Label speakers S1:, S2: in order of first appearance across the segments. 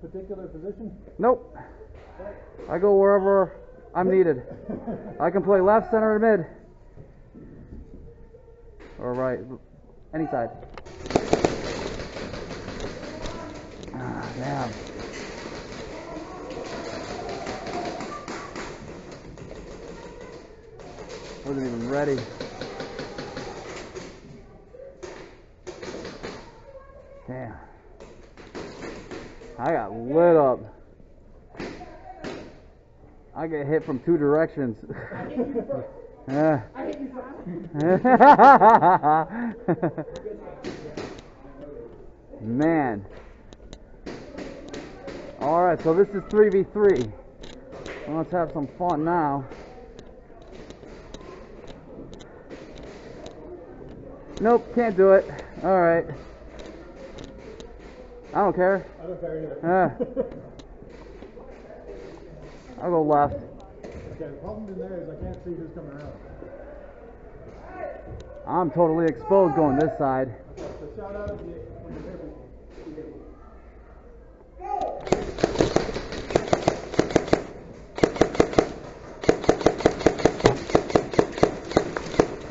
S1: particular position?
S2: Nope. I go wherever I'm needed. I can play left, center, or mid. Or right. Any side. Ah, damn. Wasn't even ready. Damn. I got lit up. I get hit from two directions.
S1: I hit you first.
S2: Yeah.
S1: I hit you first.
S2: Man. Alright, so this is 3v3. Let's have some fun now. Nope, can't do it. Alright. I don't care.
S1: I don't care either.
S2: I'll go left.
S1: Okay, the problem in there is I can't see who's coming around.
S2: I'm totally exposed going this side.
S1: Okay, so shout out when you're here.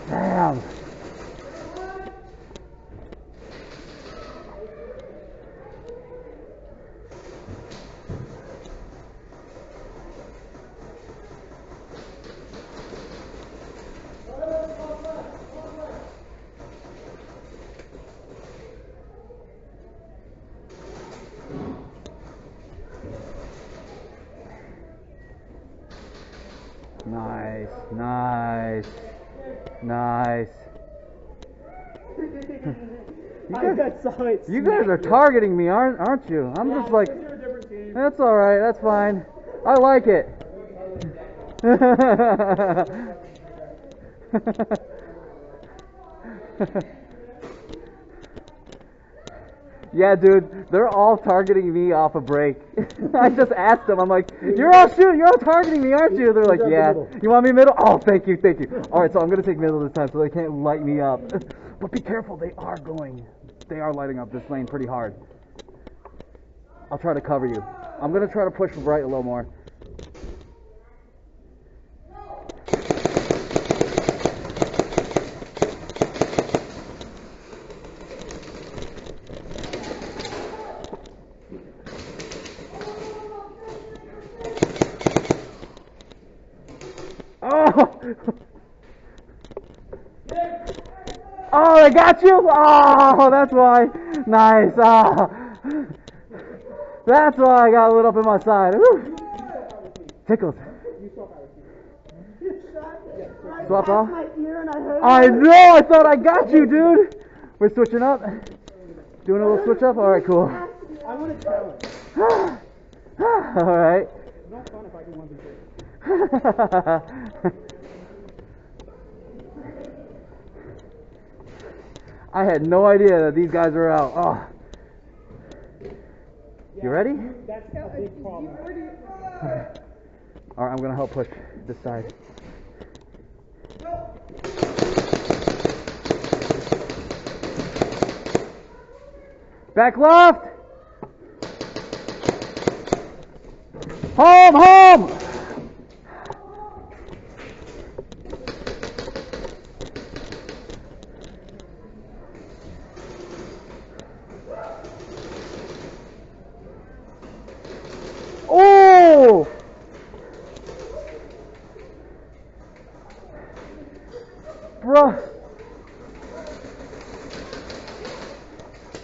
S2: Damn. Nice, nice, nice. You guys are targeting me, aren't you? I'm just like, that's all right, that's fine. I like it. Yeah, dude, they're all targeting me off a break. I just asked them, I'm like, you're all targeting me, aren't you? They're like, yeah. You want me middle? Oh, thank you, thank you. All right, so I'm going to take middle this time so they can't light me up. But be careful, they are lighting up this lane pretty hard. I'll try to cover you. I'm going to try to push right a little more. Oh, I got you? Oh, that's why. Nice. Oh. That's why I got lit up in my side. Woo. Tickles. Swap off? I know, I thought I got you, dude. We're switching up. Doing a little switch up? Alright, cool.
S1: I want a challenge.
S2: Alright.
S1: It's not fun if I can 1v3.
S2: I had no idea that these guys were out. Oh. You ready?
S1: That's a big problem.
S2: Alright, I'm going to help push this side. Back left! Home, home! Oh!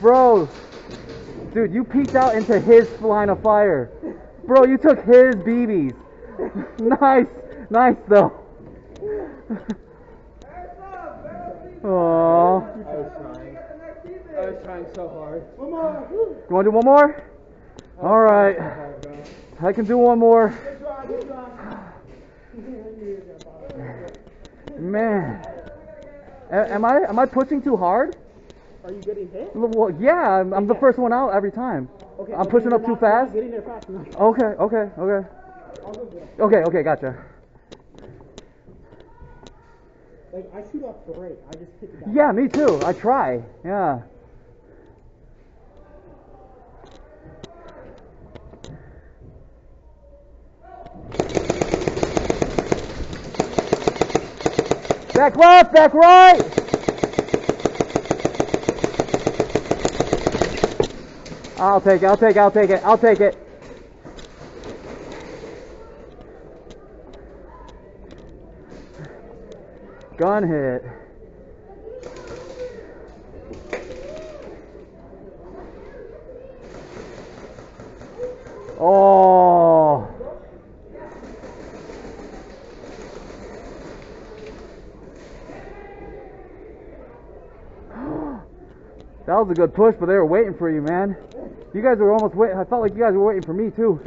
S2: Bro, dude, you peeked out into his line of fire. Bro, you took his BBs. Nice though. Oh.
S1: I was trying so hard. One more.
S2: You want to do one more? All right. I can do one more.
S1: Good try.
S2: Man. Am I pushing too hard?
S1: Are you getting hit?
S2: Well, yeah, I'm the first one out every time.
S1: Okay,
S2: I'm pushing up too fast?
S1: Getting there fast enough.
S2: Okay.
S1: I'll go get it.
S2: Okay, gotcha.
S1: Like, I shoot off the rate. I just hit the guy.
S2: Yeah, me too. I try. Yeah. Back left, back right. I'll take it, I'll take it, I'll take it, I'll take it. Gun hit. Oh. That was a good push, but they were waiting for you, man. You guys were almost waiting. I felt like you guys were waiting for me, too.